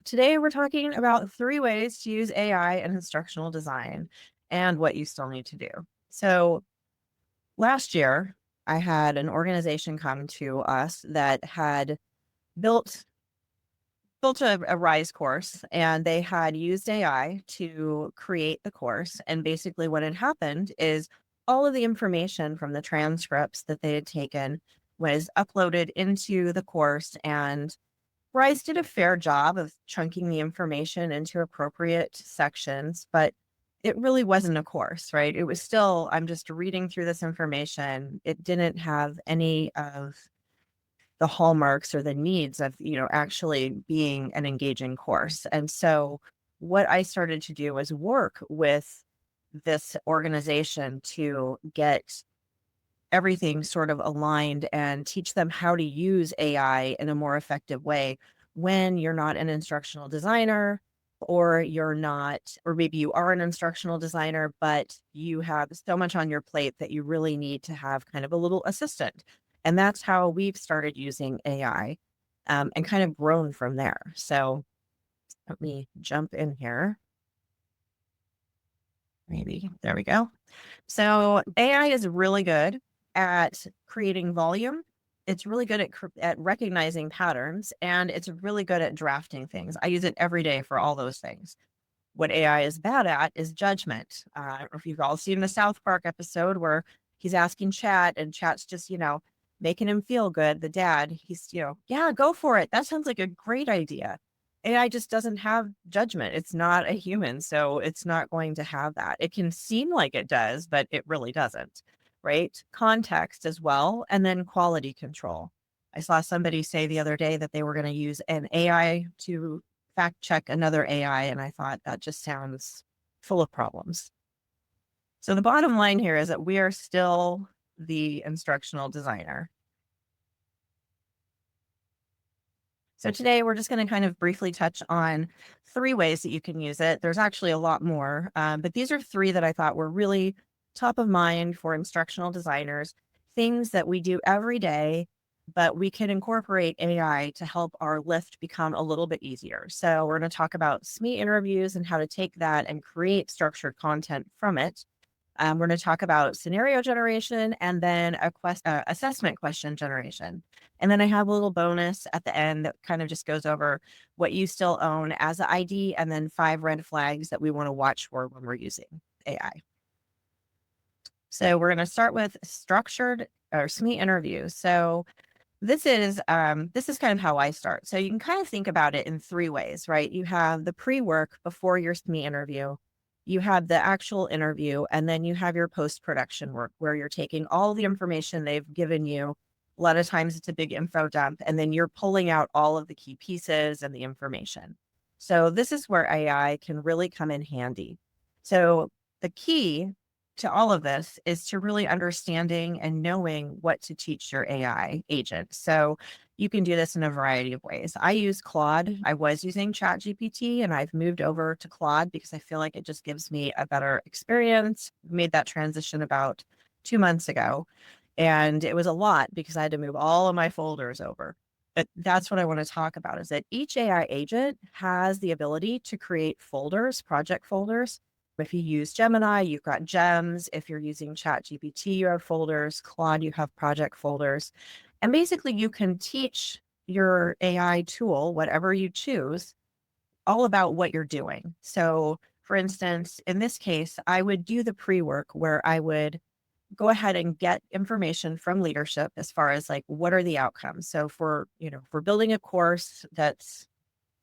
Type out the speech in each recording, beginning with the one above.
Today, we're talking about 3 ways to use AI in instructional design and what you still need to do. So, last year, I had an organization come to us that had built built a Rise course, and they had used AI to create the course. And basically, what had happened is all of the information from the transcripts that they had taken was uploaded into the course, and Rise did a fair job of chunking the information into appropriate sections, but it really wasn't a course, right? It was still, I'm just reading through this information. It didn't have any of the hallmarks or the needs of, actually being an engaging course. And so what I started to do was work with this organization to get everything sort of aligned and teach them how to use AI in a more effective way when you're not an instructional designer, or you're not, or maybe you are an instructional designer, but you have so much on your plate that you really need to have kind of a little assistant. And that's how we've started using AI, and kind of grown from there. So let me jump in here. Maybe there we go. So AI is really good at creating volume. It's really good at recognizing patterns, and it's really good at drafting things. I use it every day for all those things. What AI is bad at is judgment. I don't know if you've all seen the South Park episode where he's asking Chat, and Chat's just, making him feel good. The dad, he's, yeah, go for it. That sounds like a great idea. AI just doesn't have judgment. It's not a human, so it's not going to have that. It can seem like it does, but it really doesn't, right? Context as well, and then quality control. I saw somebody say the other day that they were going to use an AI to fact check another AI, and I thought that just sounds full of problems. So the bottom line here is that we are still the instructional designer. So today we're just going to kind of briefly touch on 3 ways that you can use it. There's actually a lot more, but these are 3 that I thought were really top of mind for instructional designers, things that we do every day, but we can incorporate AI to help our lift become a little bit easier. So we're going to talk about SME interviews and how to take that and create structured content from it. We're going to talk about scenario generation, and then assessment question generation. And then I have a little bonus at the end that kind of just goes over what you still own as an ID, and then 5 red flags that we want to watch for when we're using AI. So we're going to start with structured or SME interviews. So this is kind of how I start. So you can kind of think about it in 3 ways, right? You have the pre-work before your SME interview, you have the actual interview, and then you have your post-production work where you're taking all the information they've given you. A lot of times it's a big info dump, and then you're pulling out all of the key pieces and the information. So this is where AI can really come in handy. So the key to all of this is to really understanding and knowing what to teach your AI agent. So you can do this in a variety of ways. I use Claude. I was using ChatGPT, and I've moved over to Claude because I feel like it just gives me a better experience. Made that transition about 2 months ago, and it was a lot because I had to move all of my folders over. But that's what I want to talk about, is that each AI agent has the ability to create folders, project folders. If you use Gemini, you've got gems. If you're using ChatGPT, you have folders. Claude, you have project folders. And basically, you can teach your AI tool, whatever you choose, all about what you're doing. So, for instance, in this case, I would do the pre work where I would go ahead and get information from leadership as far as like what are the outcomes. So, for building a course that's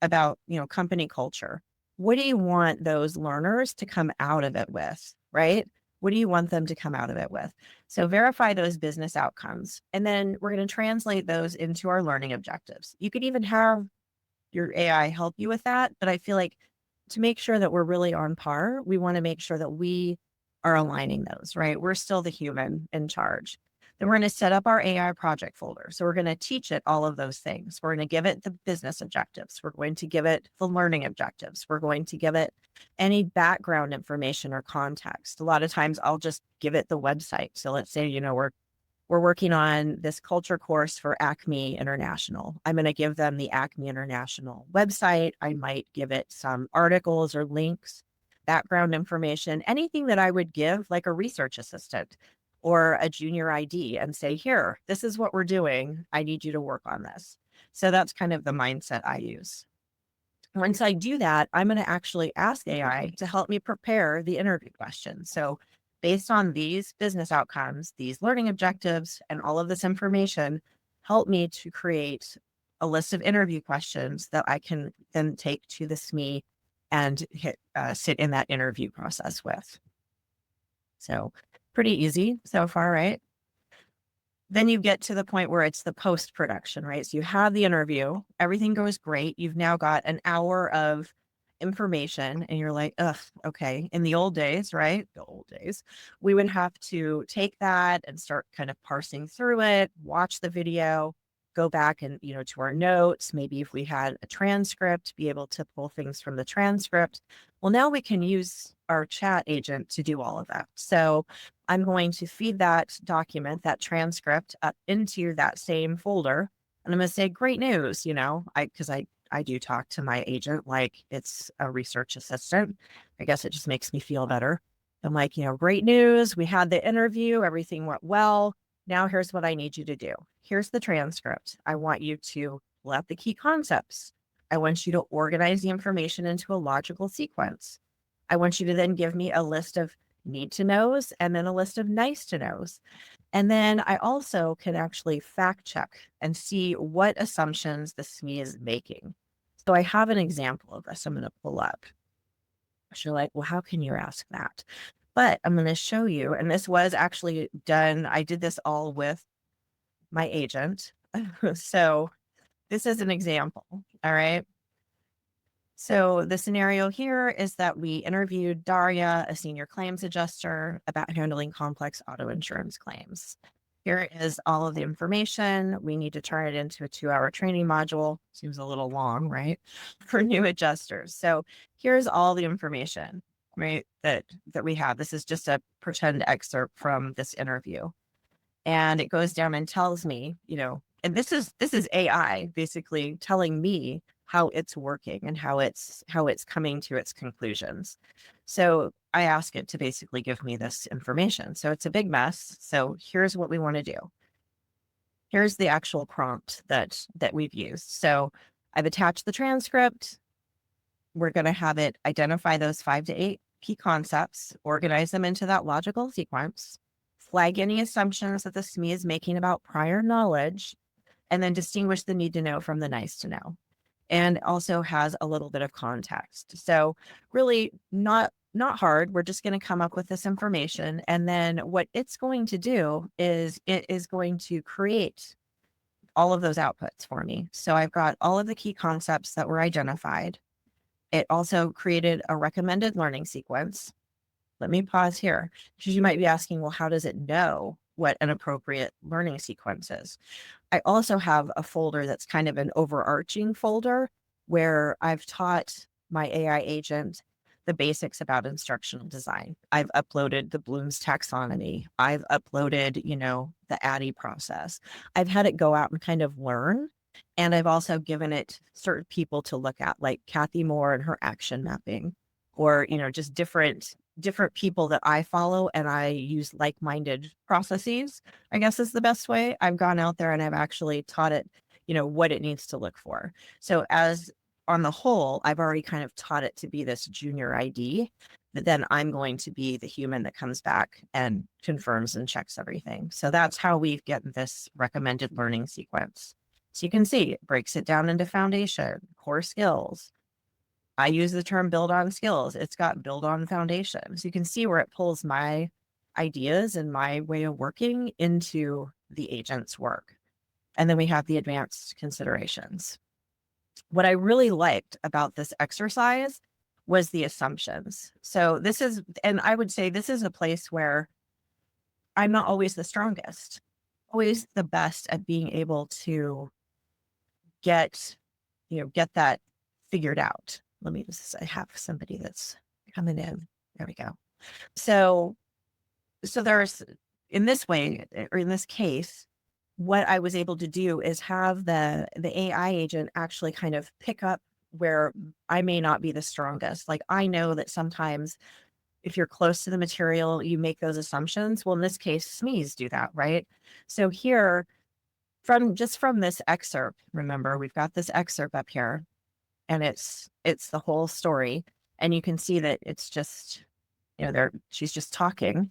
about, company culture. What do you want those learners to come out of it with, right? What do you want them to come out of it with? So verify those business outcomes. And then we're going to translate those into our learning objectives. You could even have your AI help you with that. But I feel like to make sure that we're really on par, we want to make sure that we are aligning those, right? We're still the human in charge. Then we're going to set up our AI project folder. So we're going to teach it all of those things. We're going to give it the business objectives. We're going to give it the learning objectives. We're going to give it any background information or context. A lot of times I'll just give it the website. So let's say, we're we're working on this culture course for Acme International. I'm going to give them the Acme International website. I might give it some articles or links, background information, anything that I would give like a research assistant or a junior ID and say, here, this is what we're doing. I need you to work on this. So that's kind of the mindset I use. Once I do that, I'm going to actually ask AI to help me prepare the interview questions. So, based on these business outcomes, these learning objectives, and all of this information, help me to create a list of interview questions that I can then take to the SME and sit in that interview process with. So, pretty easy so far, right? Then you get to the point where it's the post production, right? So you have the interview, everything goes great. You've now got an hour of information, and you're like, ugh, okay. In the old days, right? The old days, we would have to take that and start kind of parsing through it, watch the video, go back and, to our notes. Maybe if we had a transcript, be able to pull things from the transcript. Well, now we can use our chat agent to do all of that. So I'm going to feed that document, that transcript up into that same folder. And I'm going to say, great news, because I do talk to my agent like it's a research assistant. I guess it just makes me feel better. I'm like, great news. We had the interview. Everything went well. Now here's what I need you to do. Here's the transcript. I want you to pull out the key concepts. I want you to organize the information into a logical sequence. I want you to then give me a list of need to knows and then a list of nice to knows. And then I also can actually fact check and see what assumptions the SME is making. So I have an example of this I'm going to pull up. You're like, well, how can you ask that? But I'm going to show you, and this was actually done. I did this all with my agent. So this is an example. All right. So the scenario here is that we interviewed Daria, a senior claims adjuster, about handling complex auto insurance claims. Here is all of the information. We need to turn it into a 2-hour training module. Seems a little long, right? For new adjusters. So here's all the information, right? That we have. This is just a pretend excerpt from this interview. And it goes down and tells me, and this is AI basically telling me how it's working and how it's coming to its conclusions. So I ask it to basically give me this information. So it's a big mess. So here's what we want to do. Here's the actual prompt that we've used. So I've attached the transcript. We're going to have it identify those 5 to 8 key concepts, organize them into that logical sequence, flag any assumptions that the SME is making about prior knowledge, and then distinguish the need to know from the nice to know. And also has a little bit of context. So really not hard. We're just going to come up with this information. And then what it's going to do is it is going to create all of those outputs for me. So I've got all of the key concepts that were identified. It also created a recommended learning sequence. Let me pause here because you might be asking, well, how does it know what an appropriate learning sequence is? I also have a folder that's kind of an overarching folder where I've taught my AI agent the basics about instructional design. I've uploaded the Bloom's taxonomy. I've uploaded, the ADDIE process. I've had it go out and kind of learn. And I've also given it certain people to look at, like Kathy Moore and her action mapping, or, just different people that I follow and I use like-minded processes, I guess is the best way. I've gone out there and I've actually taught it, what it needs to look for. So as on the whole, I've already kind of taught it to be this junior ID, but then I'm going to be the human that comes back and confirms and checks everything. So that's how we get this recommended learning sequence. So you can see it breaks it down into foundation, core skills. I use the term build on skills. It's got build on foundation. So you can see where it pulls my ideas and my way of working into the agent's work. And then we have the advanced considerations. What I really liked about this exercise was the assumptions. So this is, and I would say this is a place where I'm not always the strongest, always the best at being able to get that figured out. Let me just, I have somebody that's coming in. There we go. So there's in this way, or in this case, what I was able to do is have the AI agent actually kind of pick up where I may not be the strongest. Like I know that sometimes if you're close to the material, you make those assumptions. Well, in this case, SMEs do that, right? So here, from this excerpt, remember, we've got this excerpt up here, and it's the whole story. And you can see that it's just, she's just talking.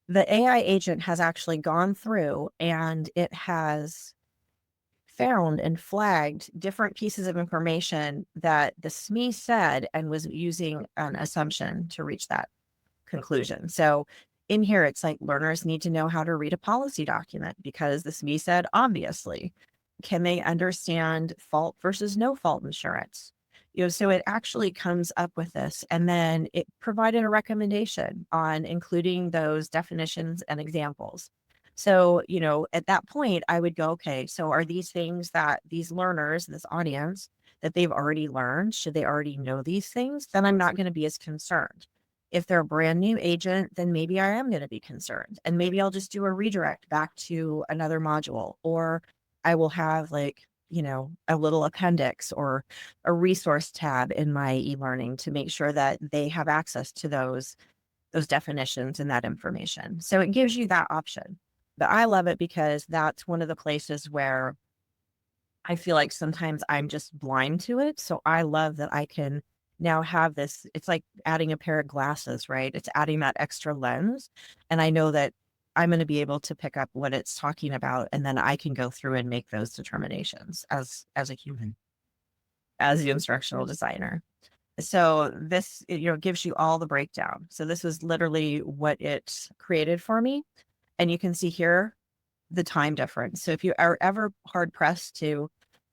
The AI agent has actually gone through and it has found and flagged different pieces of information that the SME said and was using an assumption to reach that conclusion. So in here, it's like learners need to know how to read a policy document because the SME said, obviously, can they understand fault versus no fault insurance? So it actually comes up with this, and then it provided a recommendation on including those definitions and examples. So, at that point, I would go, okay, so are these things that these learners, this audience, that they've already learned? Should they already know these things? Then I'm not going to be as concerned. If they're a brand new agent, then maybe I am going to be concerned. And maybe I'll just do a redirect back to another module, or I will have a little appendix or a resource tab in my e-learning to make sure that they have access to those definitions and that information. So it gives you that option. But I love it because that's one of the places where I feel like sometimes I'm just blind to it. So I love that I can now have this. It's like adding a pair of glasses, right? It's adding that extra lens. And I know that I'm going to be able to pick up what it's talking about. And then I can go through and make those determinations as a human, as the instructional designer. So this, gives you all the breakdown. So this was literally what it created for me. And you can see here the time difference. So if you are ever hard pressed to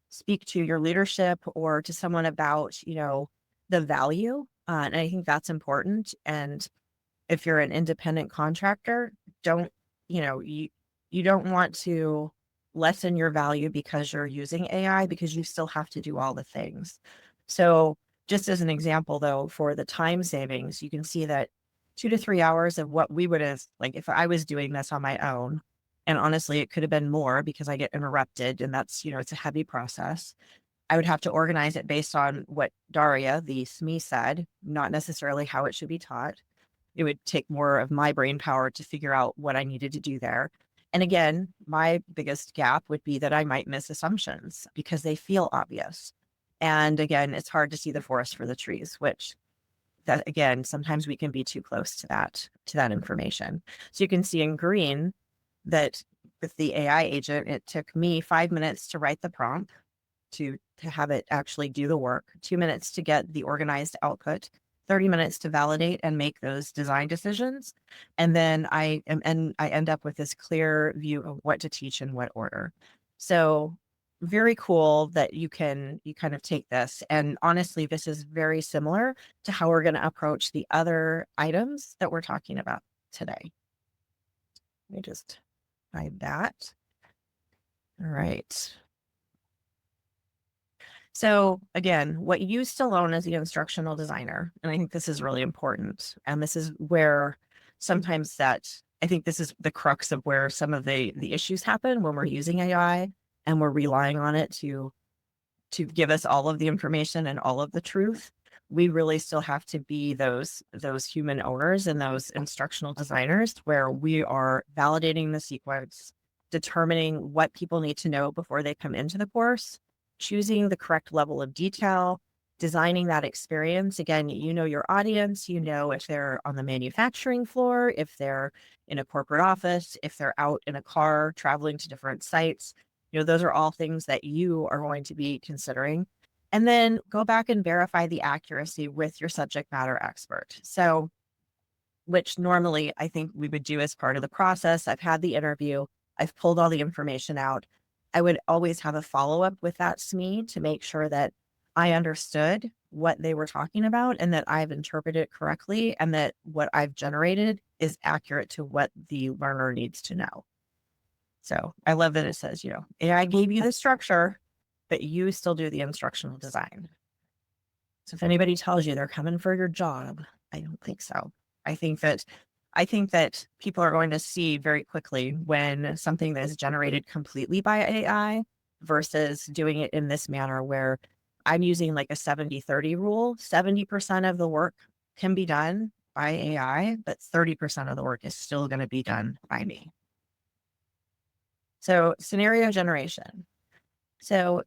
speak to your leadership or to someone about, the value, and I think that's important. And if you're an independent contractor, don't, you don't want to lessen your value because you're using AI, because you still have to do all the things. So just as an example, though, for the time savings, you can see that 2 to 3 hours of what we would have, like if I was doing this on my own, and honestly, it could have been more because I get interrupted and that's, it's a heavy process. I would have to organize it based on what Daria, the SME, said, not necessarily how it should be taught. It would take more of my brain power to figure out what I needed to do there. And again, my biggest gap would be that I might miss assumptions because they feel obvious. And again, it's hard to see the forest for the trees, which that again, sometimes we can be too close to that information. So you can see in green that with the AI agent, it took me 5 minutes to write the prompt to have it actually do the work, 2 minutes to get the organized output, 30 minutes to validate and make those design decisions. And then I end up with this clear view of what to teach in what order. So very cool that you kind of take this. And honestly, this is very similar to how we're going to approach the other items that we're talking about today. Let me just hide that. All right. So again, what you still own as the instructional designer, and I think this is really important, and this is where sometimes I think this is the crux of where some of the issues happen when we're using AI and we're relying on it to give us all of the information and all of the truth. We really still have to be those human owners and those instructional designers where we are validating the sequence, determining what people need to know before they come into the course, choosing the correct level of detail, designing that experience. Again, your audience, if they're on the manufacturing floor, if they're in a corporate office, if they're out in a car traveling to different sites, those are all things that you are going to be considering. And then go back and verify the accuracy with your subject matter expert. So, which normally I think we would do as part of the process. I've had the interview, I've pulled all the information out. I would always have a follow-up with that SME to make sure that I understood what they were talking about and that I've interpreted it correctly and that what I've generated is accurate to what the learner needs to know. So I love that it says, AI gave you the structure, but you still do the instructional design. So if anybody tells you they're coming for your job, I don't think so. I think that I think that people are going to see very quickly when something that is generated completely by AI versus doing it in this manner where I'm using like a 70-30 rule. 70% of the work can be done by AI, but 30% of the work is still going to be done by me. So, scenario generation. So,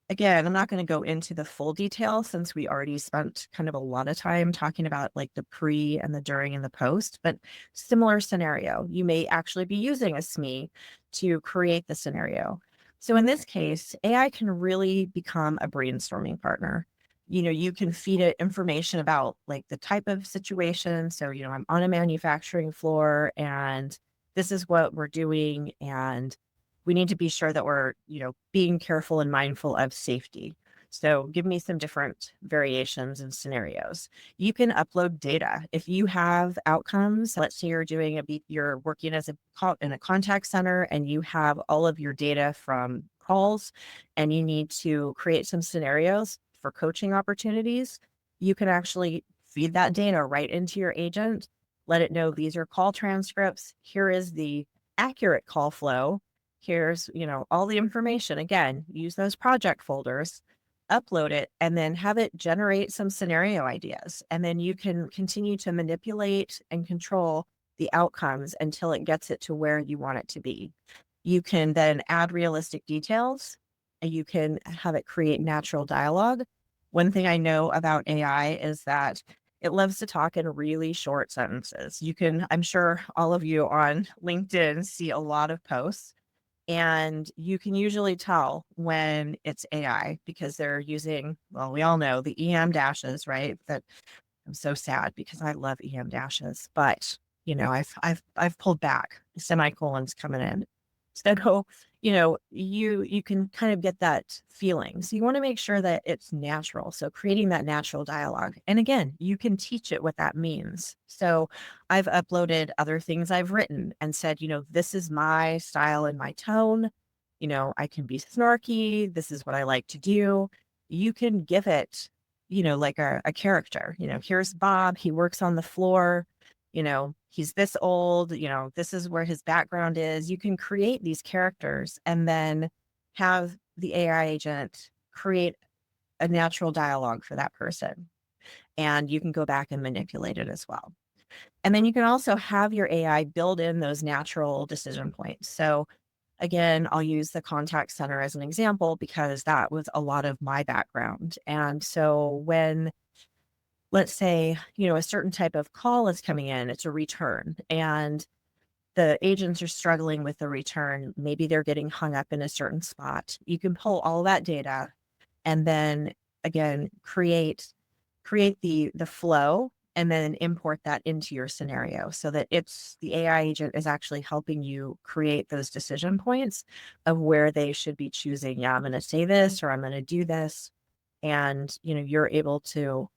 again, I'm not going to go into the full detail since we already spent kind of a lot of time talking about like the pre and the during and the post, but similar scenario. You may actually be using a SME to create the scenario. So in this case, AI can really become a brainstorming partner. You can feed it information about like the type of situation. So, I'm on a manufacturing floor and this is what we're doing. And we need to be sure that we're, being careful and mindful of safety. So give me some different variations and scenarios. You can upload data. If you have outcomes, let's say you're working in a contact center and you have all of your data from calls and you need to create some scenarios for coaching opportunities, you can actually feed that data right into your agent, let it know these are call transcripts. Here is the accurate call flow. Here's, all the information. Again, use those project folders, upload it, and then have it generate some scenario ideas. And then you can continue to manipulate and control the outcomes until it gets it to where you want it to be. You can then add realistic details and you can have it create natural dialogue. One thing I know about AI is that it loves to talk in really short sentences. I'm sure all of you on LinkedIn see a lot of posts and you can usually tell when it's AI because they're using, well, we all know the EM dashes, right? That I'm so sad because I love EM dashes, but I've pulled back. Semicolons coming in. So, you can kind of get that feeling. So you want to make sure that it's natural. So creating that natural dialogue. And again, you can teach it what that means. So I've uploaded other things I've written and said, this is my style and my tone. I can be snarky. This is what I like to do. You can give it, like a character. Here's Bob. He works on the floor. He's this old, this is where his background is. You can create these characters and then have the AI agent create a natural dialogue for that person. And you can go back and manipulate it as well. And then you can also have your AI build in those natural decision points. So again, I'll use the contact center as an example because that was a lot of my background. And so when, let's say, a certain type of call is coming in, it's a return, and the agents are struggling with the return. Maybe they're getting hung up in a certain spot. You can pull all that data and then again create the flow and then import that into your scenario so that the AI agent is actually helping you create those decision points of where they should be choosing. Yeah, I'm going to say this or I'm going to do this. And, you're able to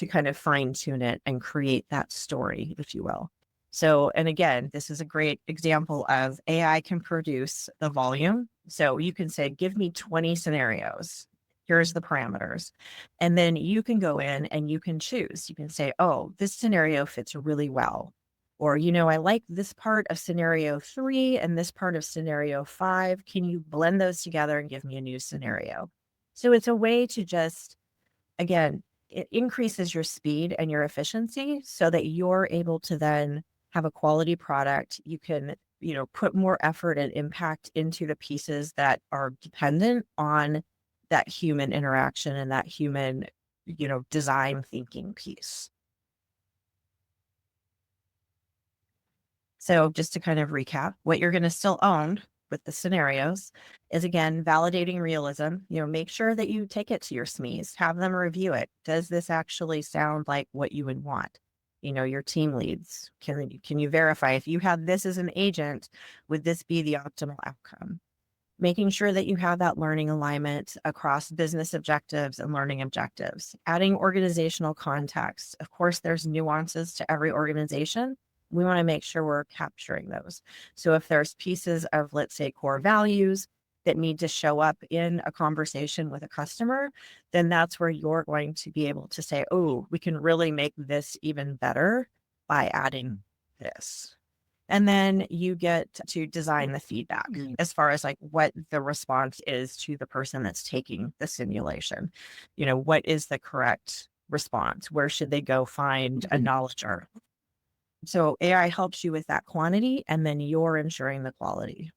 kind of fine tune it and create that story, if you will. So, and again, this is a great example of AI can produce the volume. So you can say, give me 20 scenarios. Here's the parameters. And then you can go in and you can choose. You can say, oh, this scenario fits really well. Or, I like this part of scenario 3 and this part of scenario 5. Can you blend those together and give me a new scenario? So it's a way to just, again, it increases your speed and your efficiency so that you're able to then have a quality product. You can, put more effort and impact into the pieces that are dependent on that human interaction and that human, design thinking piece. So just to kind of recap, what you're going to still own with the scenarios is again, validating realism. Make sure that you take it to your SMEs, have them review it. Does this actually sound like what you would want? Your team leads, can you verify if you have this as an agent, would this be the optimal outcome? Making sure that you have that learning alignment across business objectives and learning objectives, adding organizational context. Of course, there's nuances to every organization. We want to make sure we're capturing those. So if there's pieces of, let's say, core values that need to show up in a conversation with a customer, then that's where you're going to be able to say, oh, we can really make this even better by adding this. And then you get to design the feedback as far as like what the response is to the person that's taking the simulation. What is the correct response? Where should they go find a knowledger? So AI helps you with that quantity, and then you're ensuring the quality.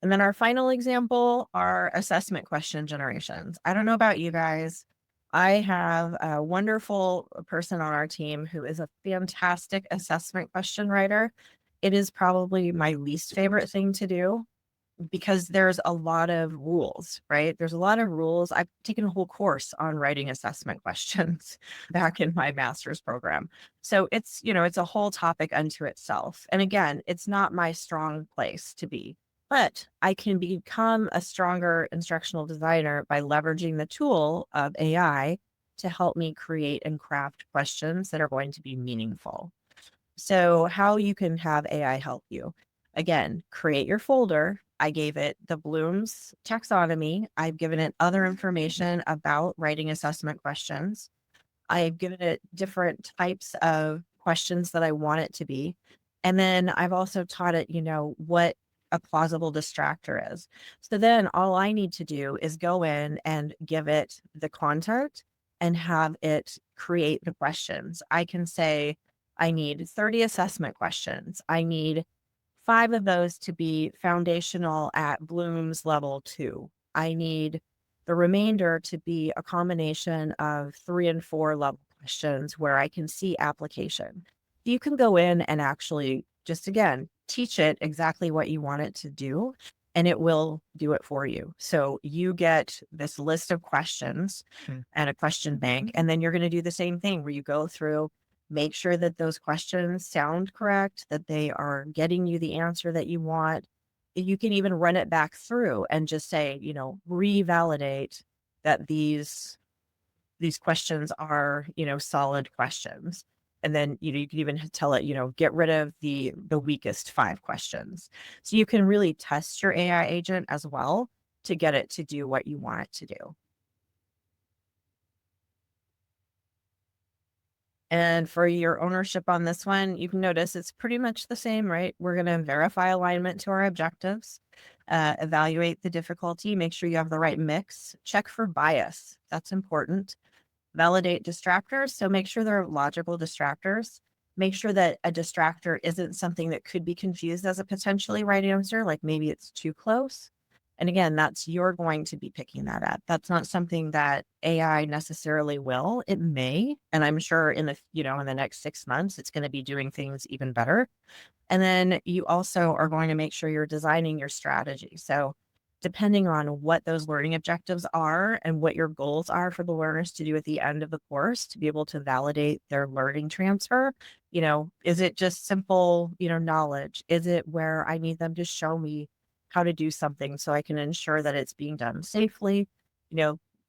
And then our final example are assessment question generations. I don't know about you guys. I have a wonderful person on our team who is a fantastic assessment question writer. It is probably my least favorite thing to do because there's a lot of rules, right? There's a lot of rules. I've taken a whole course on writing assessment questions back in my master's program. So it's a whole topic unto itself. And again, it's not my strong place to be, but I can become a stronger instructional designer by leveraging the tool of AI to help me create and craft questions that are going to be meaningful. So how you can have AI help you. Again, create your folder. I gave it the Bloom's taxonomy. I've given it other information about writing assessment questions. I've given it different types of questions that I want it to be. And then I've also taught it, what a plausible distractor is. So then all I need to do is go in and give it the content and have it create the questions. I can say, I need 30 assessment questions. I need 5 of those to be foundational at Bloom's level 2. I need the remainder to be a combination of 3 and 4 level questions where I can see application. You can go in and actually just, again, teach it exactly what you want it to do, and it will do it for you. So you get this list of questions and a question bank, and then you're going to do the same thing where you go through, make sure that those questions sound correct, that they are getting you the answer that you want. You can even run it back through and just say, revalidate that these questions are, solid questions. And then, you can even tell it, get rid of the weakest 5 questions. So you can really test your AI agent as well to get it to do what you want it to do. And for your ownership on this one, you can notice it's pretty much the same, right? We're going to verify alignment to our objectives, evaluate the difficulty, make sure you have the right mix, check for bias. That's important. Validate distractors. So make sure they're logical distractors. Make sure that a distractor isn't something that could be confused as a potentially right answer, like maybe it's too close. And again, you're going to be picking that up. That's not something that AI necessarily will. It may, and I'm sure in the next 6 months, it's going to be doing things even better. And then you also are going to make sure you're designing your strategy. So depending on what those learning objectives are and what your goals are for the learners to do at the end of the course to be able to validate their learning transfer, is it just simple, knowledge? Is it where I need them to show me how to do something so I can ensure that it's being done safely?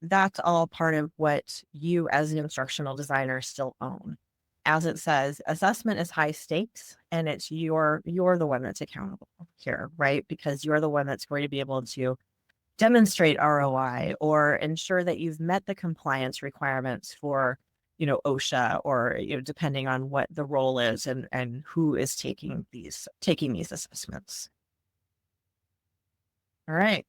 That's all part of what you as an instructional designer still own. As it says, assessment is high stakes, and it's you're the one that's accountable here, right? Because you're the one that's going to be able to demonstrate ROI or ensure that you've met the compliance requirements for, OSHA, or depending on what the role is and who is taking these assessments. All right.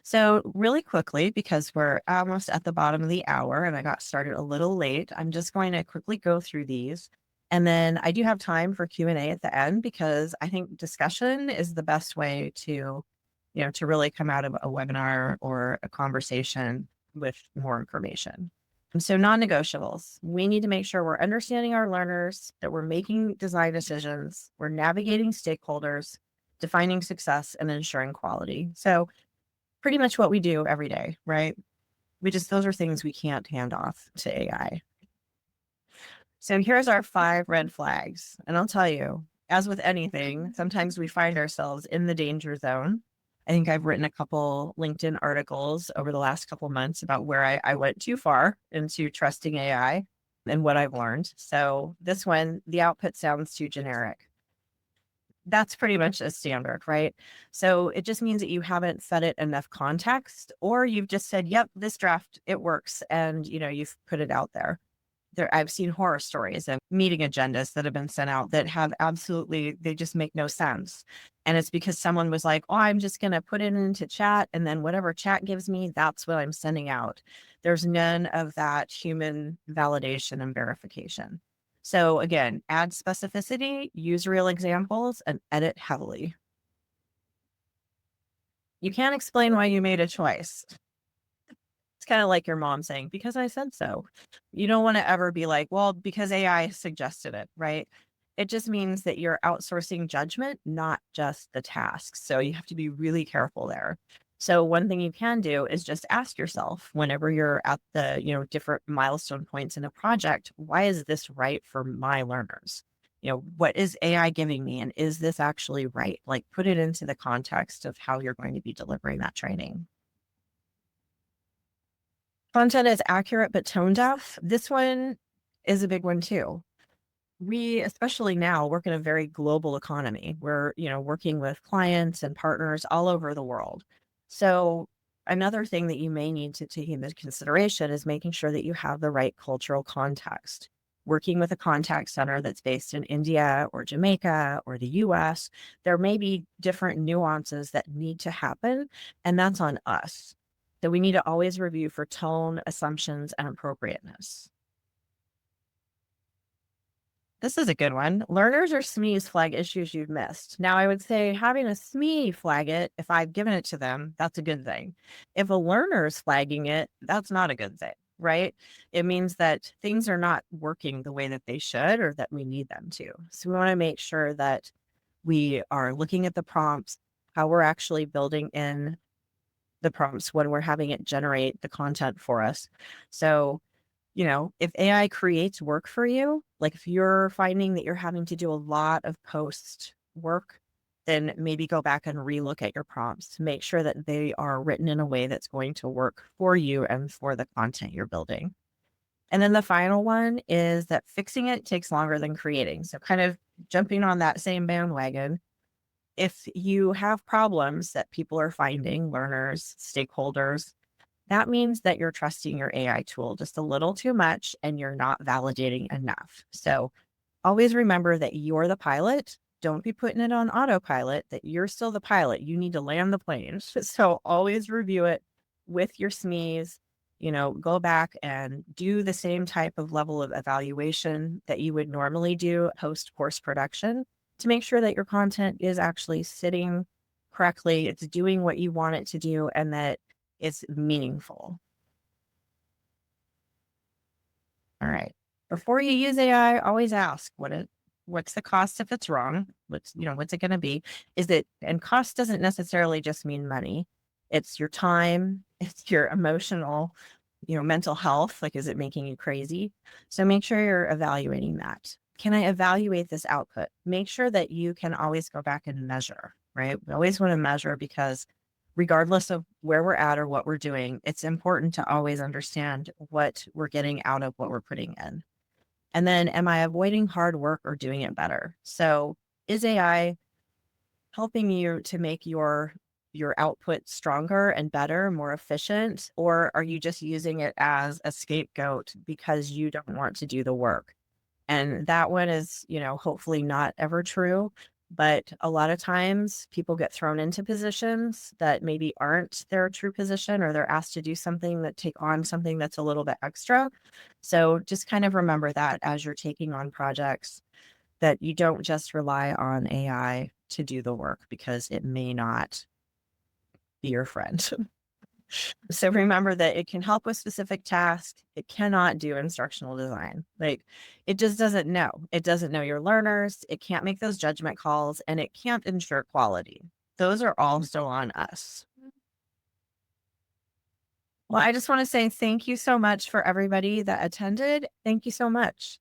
So really quickly, because we're almost at the bottom of the hour and I got started a little late, I'm just going to quickly go through these. And then I do have time for Q&A at the end because I think discussion is the best way to, to really come out of a webinar or a conversation with more information. And so non-negotiables, we need to make sure we're understanding our learners, that we're making design decisions, we're navigating stakeholders, defining success, and ensuring quality. So pretty much what we do every day, right? Those are things we can't hand off to AI. So here's our 5 red flags. And I'll tell you, as with anything, sometimes we find ourselves in the danger zone. I think I've written a couple LinkedIn articles over the last couple months about where I went too far into trusting AI and what I've learned. So this one, the output sounds too generic. That's pretty much a standard, right? So it just means that you haven't fed it enough context, or you've just said, yep, this draft, it works. And, you've put it out there. I've seen horror stories of meeting agendas that have been sent out that have absolutely, they just make no sense. And it's because someone was like, oh, I'm just going to put it into chat. And then whatever chat gives me, that's what I'm sending out. There's none of that human validation and verification. So again, add specificity, use real examples, and edit heavily. You can't explain why you made a choice. It's kind of like your mom saying, because I said so. You don't want to ever be like, well, because AI suggested it, right? It just means that you're outsourcing judgment, not just the tasks. So you have to be really careful there. So one thing you can do is just ask yourself whenever you're at the, different milestone points in a project, why is this right for my learners? What is AI giving me? And is this actually right? Like put it into the context of how you're going to be delivering that training. Content is accurate but tone deaf. This one is a big one too. We, especially now, work in a very global economy. We're, working with clients and partners all over the world. So another thing that you may need to take into consideration is making sure that you have the right cultural context. Working with a contact center that's based in India or Jamaica or the US, there may be different nuances that need to happen, and that's on us. So we need to always review for tone, assumptions, and appropriateness. This is a good one. Learners or SMEs flag issues you've missed. Now, I would say having a SME flag it, if I've given it to them, that's a good thing. If a learner is flagging it, that's not a good thing, right? It means that things are not working the way that they should or that we need them to. So we want to make sure that we are looking at the prompts, how we're actually building in the prompts when we're having it generate the content for us. So if AI creates work for you, like if you're finding that you're having to do a lot of post work, then maybe go back and relook at your prompts to make sure that they are written in a way that's going to work for you and for the content you're building. And then the final one is that fixing it takes longer than creating. So kind of jumping on that same bandwagon. If you have problems that people are finding, learners, stakeholders, that means that you're trusting your AI tool just a little too much and you're not validating enough. So always remember that you're the pilot. Don't be putting it on autopilot, that you're still the pilot. You need to land the plane. So always review it with your SMEs. Go back and do the same type of level of evaluation that you would normally do post course production to make sure that your content is actually sitting correctly. It's doing what you want it to do and that it's meaningful. All right. Before you use AI, always ask what's the cost if it's wrong? What's it going to be? And cost doesn't necessarily just mean money. It's your time, it's your emotional, mental health. Like, is it making you crazy? So make sure you're evaluating that. Can I evaluate this output? Make sure that you can always go back and measure, right? We always want to measure because regardless of where we're at or what we're doing, it's important to always understand what we're getting out of what we're putting in. And then, am I avoiding hard work or doing it better? So, is AI helping you to make your output stronger and better, more efficient, or are you just using it as a scapegoat because you don't want to do the work? And that one is, hopefully not ever true. But a lot of times people get thrown into positions that maybe aren't their true position, or they're asked to do something that take on something that's a little bit extra. So just kind of remember that as you're taking on projects, that you don't just rely on AI to do the work because it may not be your friend. So remember that it can help with specific tasks. It cannot do instructional design. Like it just doesn't know. It doesn't know your learners. It can't make those judgment calls and it can't ensure quality. Those are all still on us. Well, I just want to say thank you so much for everybody that attended. Thank you so much.